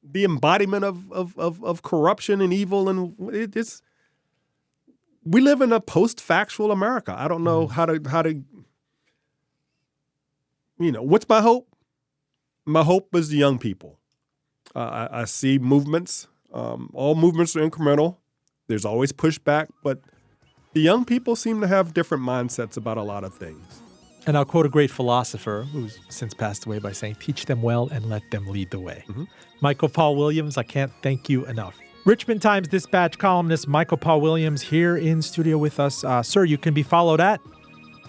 the embodiment of corruption and evil. And we live in a post-factual America. I don't know how to what's my hope? My hope is the young people. I see movements. All movements are incremental. There's always pushback, but the young people seem to have different mindsets about a lot of things. And I'll quote a great philosopher who's since passed away by saying, teach them well and let them lead the way. Mm-hmm. Michael Paul Williams, I can't thank you enough. Richmond Times-Dispatch columnist Michael Paul Williams here in studio with us. Sir, you can be followed at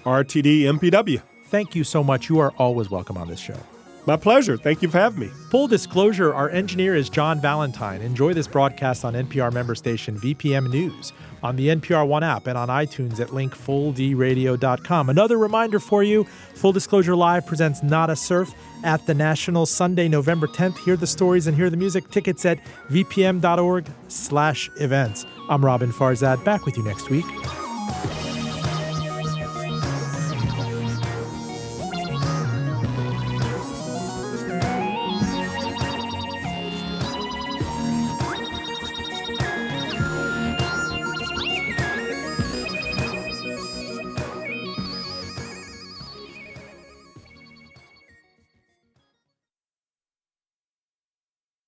RTD MPW. Thank you so much. You are always welcome on this show. My pleasure. Thank you for having me. Full disclosure, our engineer is John Valentine. Enjoy this broadcast on NPR member station VPM News, on the NPR One app, and on iTunes at link fulldradio.com. Another reminder for you, Full Disclosure Live presents Nada Surf at the National Sunday, November 10th. Hear the stories and hear the music. Tickets at vpm.org/events. I'm Robin Farzad, back with you next week.